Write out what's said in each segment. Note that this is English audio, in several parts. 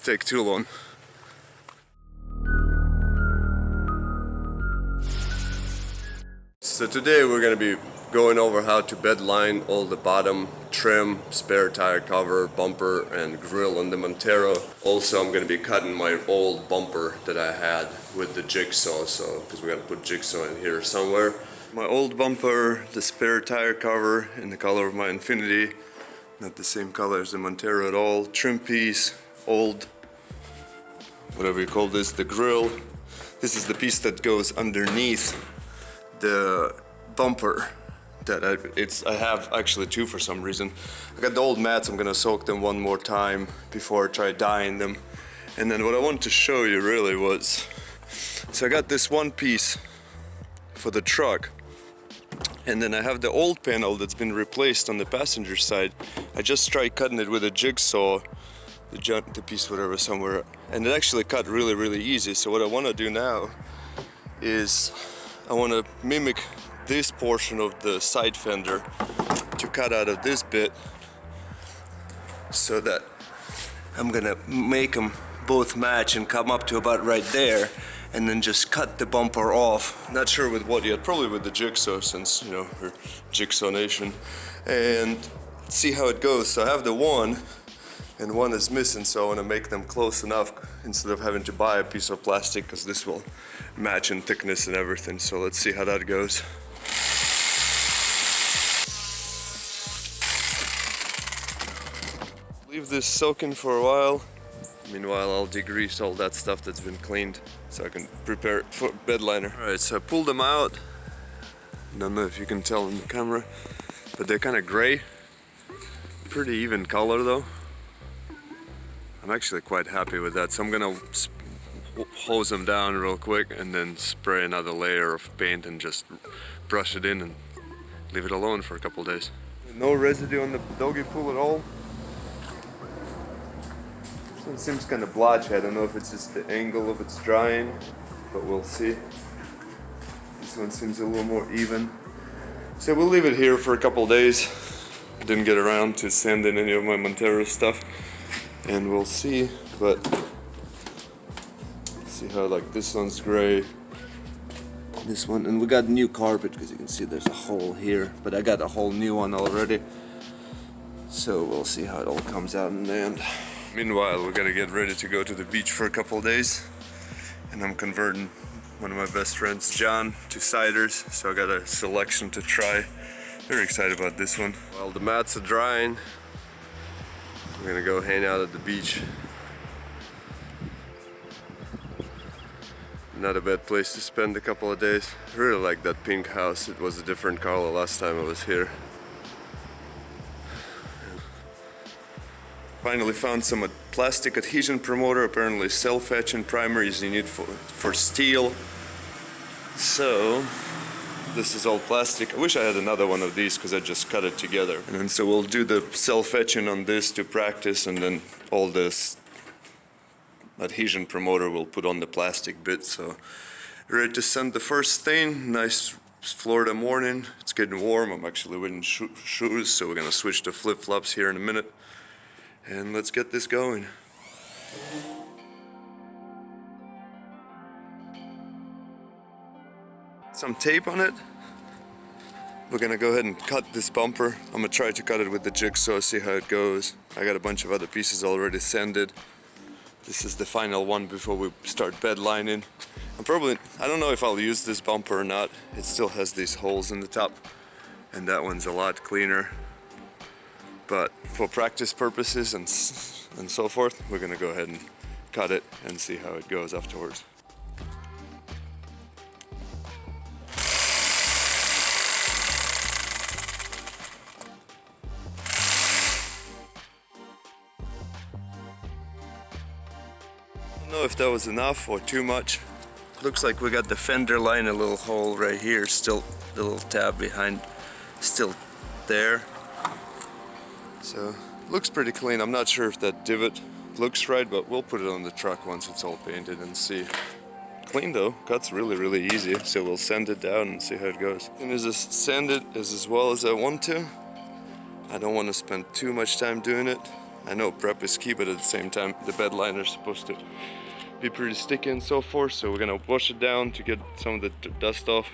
Shouldn't take too long. So today we're going to be going over how to bed line all the bottom trim, spare tire cover, bumper and grille on the Montero. Also I'm going to be cutting my old bumper that I had with the jigsaw, so because we got to put jigsaw in here somewhere. My old bumper, the spare tire cover in the color of my Infinity, not the same color as the Montero at all. Trim piece, old, whatever you call this, the grille. This is the piece that goes underneath the bumper that I have actually two for some reason. I got the old mats, I'm gonna soak them one more time before I try dyeing them. And then what I wanted to show you really was, so I got this one piece for the truck, and then I have the old panel that's been replaced on the passenger side. I just tried cutting it with a jigsaw, the piece whatever somewhere, and it actually cut really easy. So what I want to do now is I want to mimic this portion of the side fender to cut out of this bit, so that I'm gonna make them both match and come up to about right there, and then just cut the bumper off. Not sure with what yet, probably with the jigsaw, since you know we're Jigsaw Nation, and see how it goes. So I have the one, and one is missing, so I want to make them close enough instead of having to buy a piece of plastic, because this will match in thickness and everything. So let's see how that goes. Leave this soaking for a while. Meanwhile, I'll degrease all that stuff that's been cleaned so I can prepare it for bed liner. Alright, so I pulled them out. Don't know if you can tell in the camera, but they're kind of gray. Pretty even color though. I'm actually quite happy with that, so I'm gonna hose them down real quick and then spray another layer of paint and just brush it in and leave it alone for a couple days. No residue on the doggy pool at all. This one seems kind of blotchy. I don't know if it's just the angle of its drying, but we'll see. This one seems a little more even. So we'll leave it here for a couple days. Didn't get around to sanding any of my Montero stuff, and we'll see. But see how, like, this one's gray, this one, and we got new carpet because you can see there's a hole here, but I got a whole new one already, so we'll see how it all comes out in the end. Meanwhile, we gotta get ready to go to the beach for a couple of days, and I'm converting one of my best friends, John, to ciders, so I got a selection to try. Very excited about this one. While the mats are drying, we're gonna go hang out at the beach. Not a bad place to spend a couple of days. I really like that pink house. It was a different color last time I was here. Finally found some plastic adhesion promoter. Apparently self-etch and primer is needed for steel. So this is all plastic. I wish I had another one of these because I just cut it together. And then so we'll do the self-etching on this to practice, and then all this adhesion promoter we'll put on the plastic bit. So ready to send the first stain. Nice Florida morning. It's getting warm. I'm actually wearing shoes, so we're gonna switch to flip-flops here in a minute. And let's get this going. Some tape on it. We're gonna go ahead and cut this bumper. I'm gonna try to cut it with the jigsaw, see how it goes. I got a bunch of other pieces already sanded. This is the final one before we start bed lining. I don't know if I'll use this bumper or not. It still has these holes in the top, and that one's a lot cleaner. But for practice purposes and so forth, we're gonna go ahead and cut it and see how it goes afterwards. I don't know if that was enough or too much. Looks like we got the fender line, a little hole right here, still the little tab behind, still there. So looks pretty clean. I'm not sure if that divot looks right, but we'll put it on the truck once it's all painted and see. Clean though, cuts really easy, so we'll sand it down and see how it goes. And just sand it as well as I want to. I don't want to spend too much time doing it. I know prep is key, but at the same time the bed liner is supposed to be pretty sticky and so forth, so we're gonna wash it down to get some of the dust off,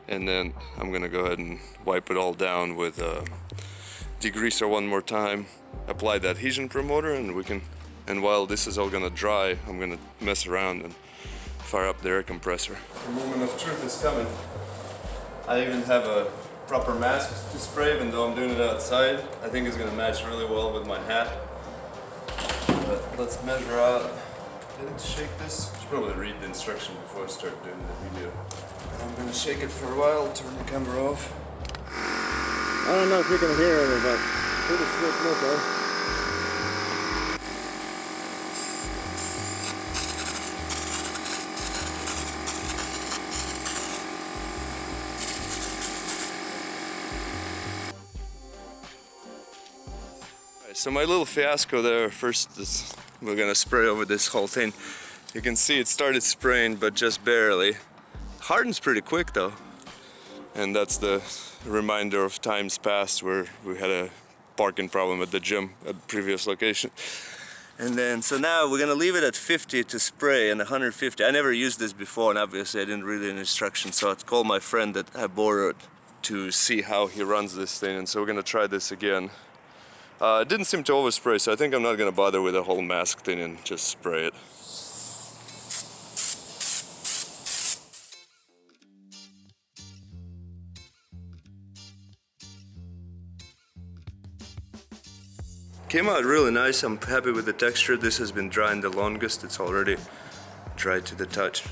and then I'm gonna go ahead and wipe it all down with degreaser one more time, apply the adhesion promoter, and while this is all gonna dry, I'm gonna mess around and fire up the air compressor. The moment of truth is coming. I even have a proper mask to spray, even though I'm doing it outside. I think it's gonna match really well with my hat. But let's measure out. Didn't shake this. Should probably read the instruction before I start doing the video. I'm gonna shake it for a while, turn the camera off. I don't know if you can hear it, but pretty slick motor. So my little fiasco there, first is we're gonna spray over this whole thing. You can see it started spraying, but just barely. Hardens pretty quick though. And that's the reminder of times past where we had a parking problem at the gym at the previous location. And then, so now we're gonna leave it at 50 to spray and 150. I never used this before, and obviously I didn't read any instructions, so I called my friend that I borrowed to see how he runs this thing, and so we're gonna try this again. It didn't seem to overspray, so I think I'm not gonna bother with the whole mask thing and just spray it. Came out really nice. I'm happy with the texture. This has been drying the longest. It's already dry to the touch.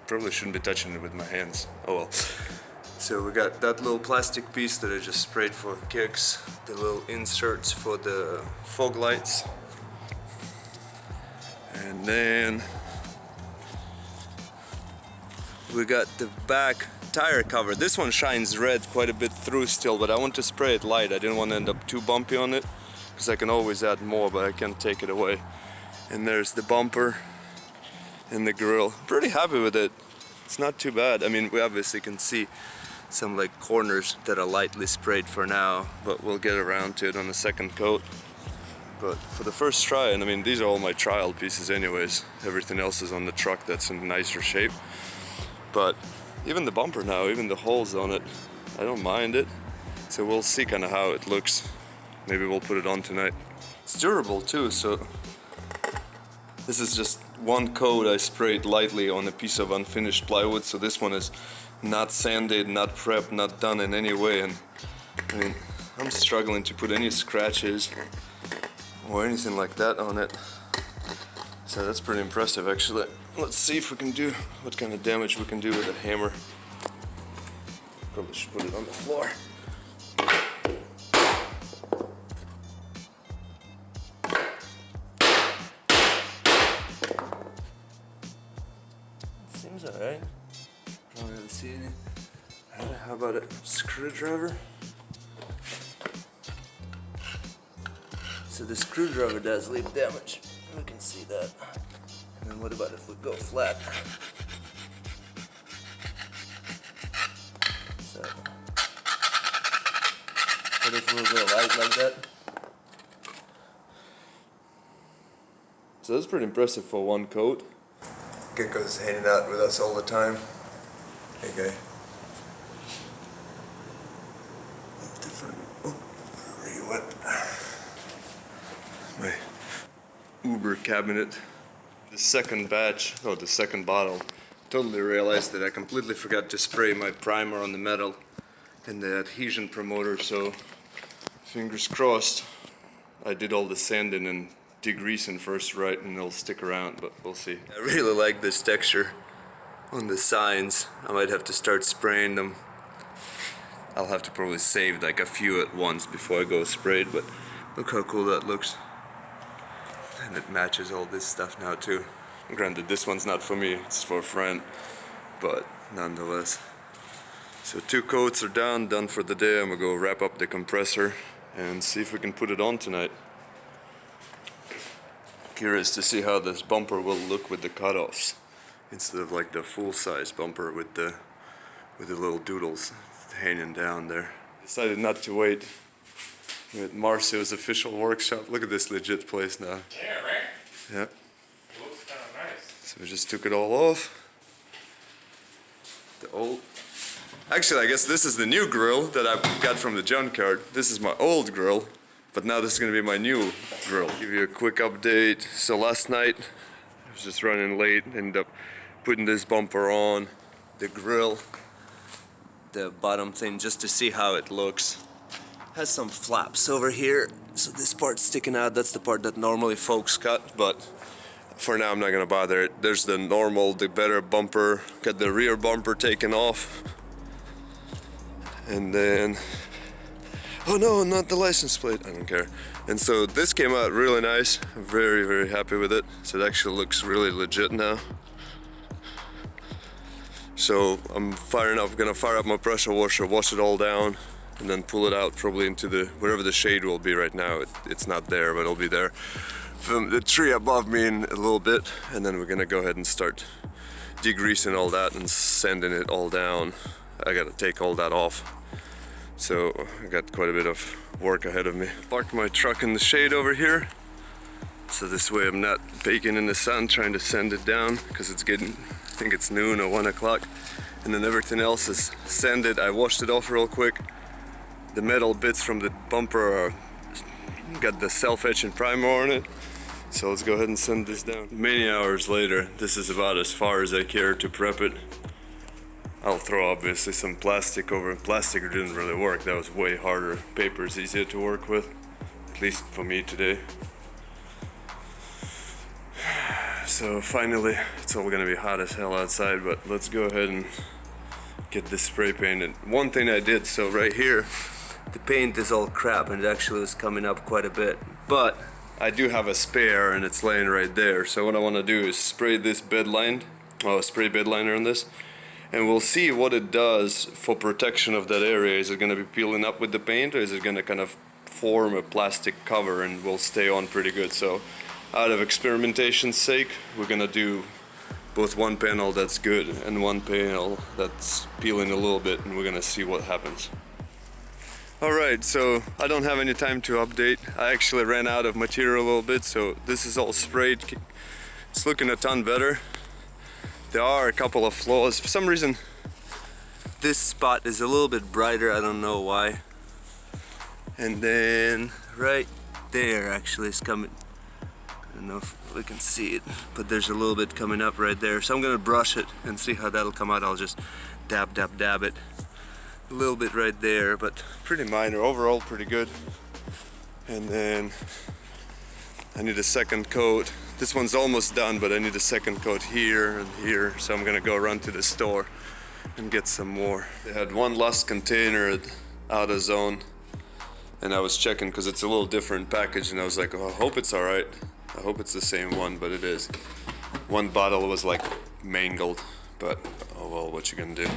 Probably shouldn't be touching it with my hands. Oh well. So we got that little plastic piece that I just sprayed for kicks, the little inserts for the fog lights, and then we got the back tire cover. This one shines red quite a bit through still, but I want to spray it light. I didn't want to end up too bumpy on it, because I can always add more, but I can't take it away. And there's the bumper and the grille. Pretty happy with it. It's not too bad. I mean, we obviously can see some like corners that are lightly sprayed for now, but we'll get around to it on the second coat. But for the first try, and I mean, these are all my trial pieces anyways. Everything else is on the truck that's in nicer shape. But even the bumper now, even the holes on it, I don't mind it. So we'll see kind of how it looks. Maybe we'll put it on tonight. It's durable too, so this is just one coat I sprayed lightly on a piece of unfinished plywood, so this one is not sanded, not prepped, not done in any way, and I mean, I'm struggling to put any scratches or anything like that on it. So that's pretty impressive actually. Let's see if we can do, what kind of damage we can do with a hammer. Probably should put it on the floor. Seems alright. Don't really see any. How about a screwdriver? So the screwdriver does leave damage. We can see that. And then what about if we go flat? So, what if we go light like that? So that's pretty impressive for one coat. Gecko's hanging out with us all the time. Hey guy. Different. Oh, where you went? My Uber cabinet. The second batch, the second bottle. Totally realized that I completely forgot to spray my primer on the metal and the adhesion promoter, so fingers crossed I did all the sanding and degreasing first right, and they'll stick around, but we'll see. I really like this texture on the signs. I might have to start spraying them. I'll have to probably save like a few at once before I go sprayed, but look how cool that looks. And it matches all this stuff now too. Granted, this one's not for me, it's for a friend, but nonetheless. So 2 coats are done for the day. I'm gonna go wrap up the compressor and see if we can put it on tonight. Curious to see how this bumper will look with the cutoffs instead of like the full-size bumper with the little doodles hanging down there. Decided not to wait With Marcio's official workshop. Look at this legit place now. Yeah, right? Yeah. It looks kind of nice. So we just took it all off. The old... Actually, I guess this is the new grill that I got from the junkyard. This is my old grill, but now this is gonna be my new grill. Give you a quick update. So last night, I was just running late, ended up putting this bumper on the grill, the bottom thing, just to see how it looks. Has some flaps over here, so this part's sticking out. That's the part that normally folks cut, but for now I'm not gonna bother it. There's the normal, the better bumper. Got the rear bumper taken off. And then, oh no, not the license plate, I don't care. And so this came out really nice. I'm very, very happy with it. So it actually looks really legit now. So I'm gonna fire up my pressure washer, wash it all down, and then pull it out probably into the, wherever the shade will be right now. It's not there, but it'll be there. From the tree above me in a little bit, and then we're gonna go ahead and start degreasing all that and sanding it all down. I gotta take all that off. So I got quite a bit of work ahead of me. Parked my truck in the shade over here. So this way I'm not baking in the sun trying to sand it down, because it's getting, I think it's noon or 1 o'clock. And then everything else is sanded. I washed it off real quick. The metal bits from the bumper got the self-etching primer on it. So let's go ahead and sand this down. Many hours later, this is about as far as I care to prep it. I'll throw obviously some plastic over it. Plastic didn't really work, that was way harder. Paper is easier to work with, at least for me today. So finally, it's all gonna be hot as hell outside, but let's go ahead and get this spray painted. One thing I did, so right here, the paint is all crap and it actually was coming up quite a bit. But I do have a spare and it's laying right there. So what I wanna do is spray this spray bed liner on this. And we'll see what it does for protection of that area. Is it going to be peeling up with the paint, or is it going to kind of form a plastic cover and will stay on pretty good? So out of experimentation's sake, we're going to do both one panel that's good and one panel that's peeling a little bit, and we're going to see what happens. Alright, so I don't have any time to update. I actually ran out of material a little bit, so this is all sprayed. It's looking a ton better. There are a couple of flaws. For some reason, this spot is a little bit brighter. I don't know why. And then right there actually is coming. I don't know if we can see it, but there's a little bit coming up right there. So I'm gonna brush it and see how that'll come out. I'll just dab it. A little bit right there, but pretty minor. Overall, pretty good. And then I need a second coat. This one's almost done, but I need a second coat here and here. So I'm gonna go run to the store and get some more. They had one last container at AutoZone, and I was checking because it's a little different package, and I was like, oh, I hope it's all right. I hope it's the same one, but it is. One bottle was like mangled, but oh well, what you gonna do?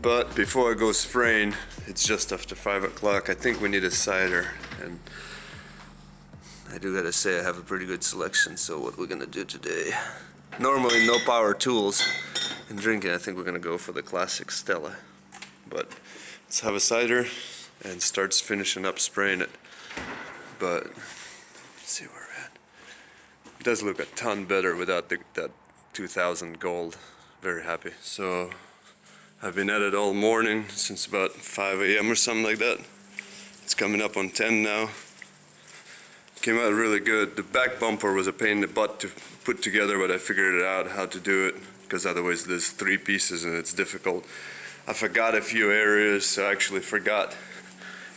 But before I go spraying, it's just after 5 o'clock. I think we need a cider, and I do gotta say I have a pretty good selection. So what we're gonna do today, normally no power tools in drinking, I think we're gonna go for the classic Stella. But let's have a cider and start finishing up spraying it. But let's see where we're at. It does look a ton better without that 2000 gold. Very happy. So I've been at it all morning since about 5 a.m. or something like that. It's coming up on 10 now. Came out really good. The back bumper was a pain in the butt to put together, but I figured it out how to do it, because otherwise there's 3 pieces and it's difficult. I forgot a few areas, so I actually forgot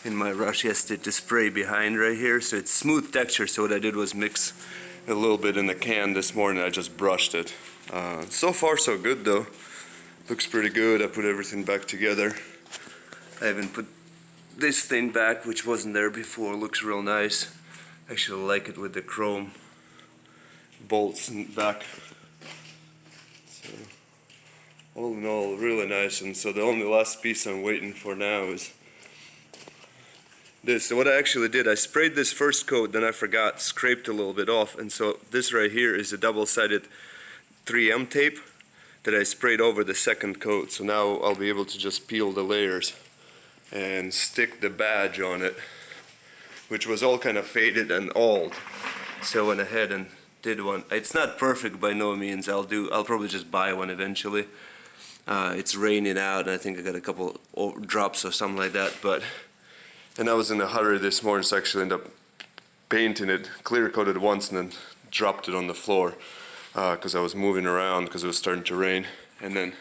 in my rush yesterday to spray behind right here, so it's smooth texture. So what I did was mix a little bit in the can this morning. I just brushed it. So far so good though. Looks pretty good. I put everything back together. I even put this thing back, which wasn't there before. Looks real nice. Actually like it with the chrome bolts in the back. So all in all, really nice. And so the only last piece I'm waiting for now is this. So what I actually did, I sprayed this first coat, then I forgot, scraped a little bit off, and so this right here is a double-sided 3M tape that I sprayed over the second coat. So now I'll be able to just peel the layers and stick the badge on it which was all kind of faded and old. So I went ahead and did one. It's not perfect by no means. I'll probably just buy one eventually. It's raining out and I think I got a couple drops or something like that, and I was in a hurry this morning, so I actually ended up painting it, clear coated once and then dropped it on the floor because I was moving around because it was starting to rain. And then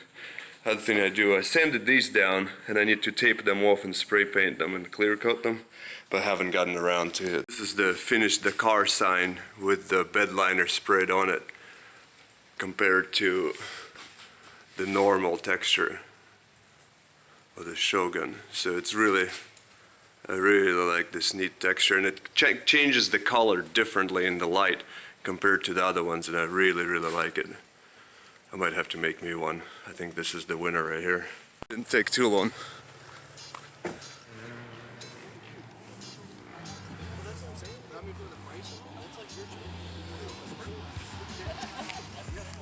other thing I do, I sanded these down and I need to tape them off and spray paint them and clear coat them, but I haven't gotten around to it. This is the finished Dakar sign with the bedliner sprayed on it compared to the normal texture of the Shogun. So it's really, I really like this neat texture, and it changes the color differently in the light compared to the other ones, and I really like it. I might have to make me one. I think this is the winner right here. Didn't take too long.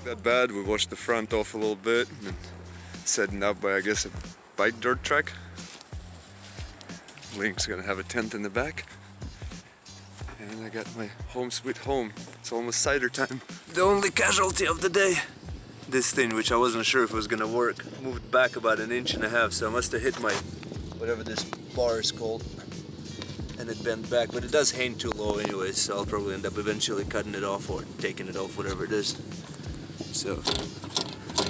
That bad, we washed the front off a little bit and setting up by, I guess, a bike dirt track. Link's gonna have a tent in the back. And I got my home sweet home. It's almost cider time. The only casualty of the day. This thing, which I wasn't sure if it was gonna work, moved back about 1.5 inches, so I must have hit my, whatever this bar is called, and it bent back, but it does hang too low anyways, so I'll probably end up eventually cutting it off or taking it off, whatever it is. So,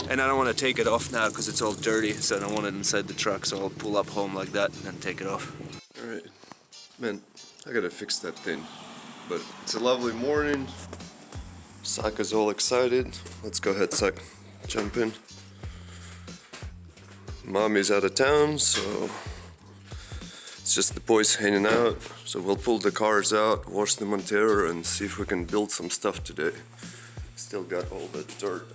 and I don't want to take it off now because it's all dirty, so I don't want it inside the truck, so I'll pull up home like that and take it off. Alright, man, I gotta fix that thing, but it's a lovely morning. Saka's all excited. Let's go ahead, Sak, jump in. Mommy's out of town, so it's just the boys hanging out. So we'll pull the cars out, wash the Montero, and see if we can build some stuff today. Still got all the dirt.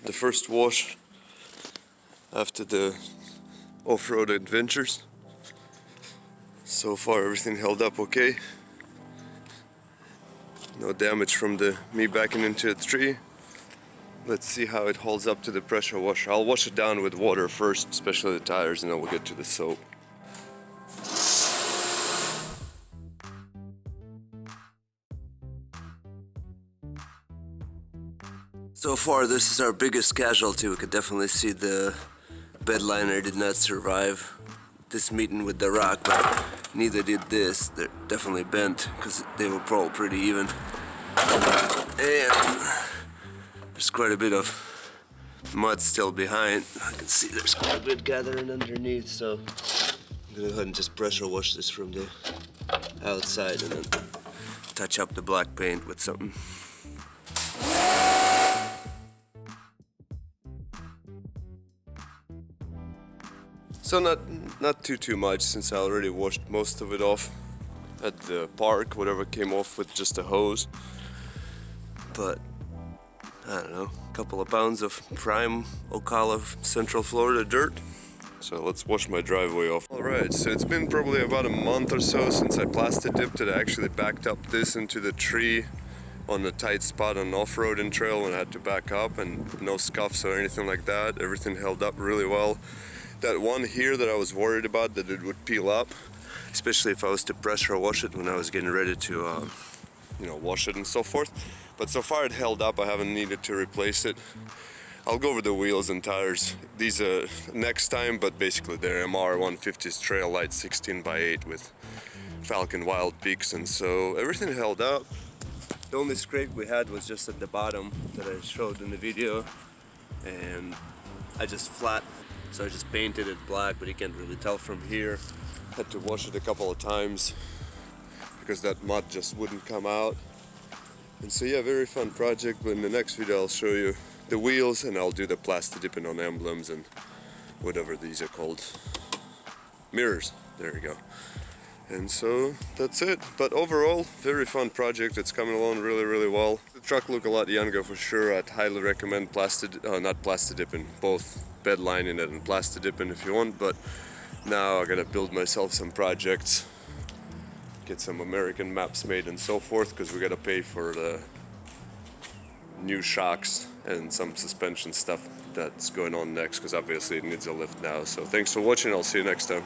The first wash after the off-road adventures. So far everything held up okay. No damage from me backing into a tree. Let's see how it holds up to the pressure washer. I'll wash it down with water first, especially the tires, and then we'll get to the soap. So far, this is our biggest casualty. We could definitely see the bedliner did not survive this meeting with the rock, but neither did this. They're definitely bent because they were probably pretty even. And there's quite a bit of mud still behind. I can see there's quite a bit gathering underneath, so I'm gonna go ahead and just pressure wash this from the outside and then touch up the black paint with something. So not too much, since I already washed most of it off at the park, whatever came off with just a hose. But I don't know, a couple of pounds of prime Ocala Central Florida dirt. So let's wash my driveway off. Alright, so it's been probably about a month or so since I plastic dipped it. I actually backed up this into the tree on a tight spot on an off-roading trail when I had to back up, and no scuffs or anything like that. Everything held up really well. That one here that I was worried about, that it would peel up, especially if I was to pressure wash it when I was getting ready to wash it and so forth. But so far it held up. I haven't needed to replace it. I'll go over the wheels and tires. These are next time, but basically they're MR 150s Trail Light 16x8 with Falcon Wild Peaks, and so everything held up. The only scrape we had was just at the bottom that I showed in the video, and I just so I just painted it black, but you can't really tell from here. Had to wash it a couple of times because that mud just wouldn't come out. And so yeah, very fun project, but in the next video I'll show you the wheels and I'll do the plastic dipping on emblems and whatever these are called. Mirrors, there you go. And so that's it. But overall, very fun project. It's coming along really well. The truck look a lot younger for sure. I'd highly recommend not plastic dipping, both bed lining it and plastic dipping if you want. But now I gotta build myself some projects, get some American maps made and so forth, because we gotta pay for the new shocks and some suspension stuff that's going on next, because obviously it needs a lift now. So thanks for watching. I'll see you next time.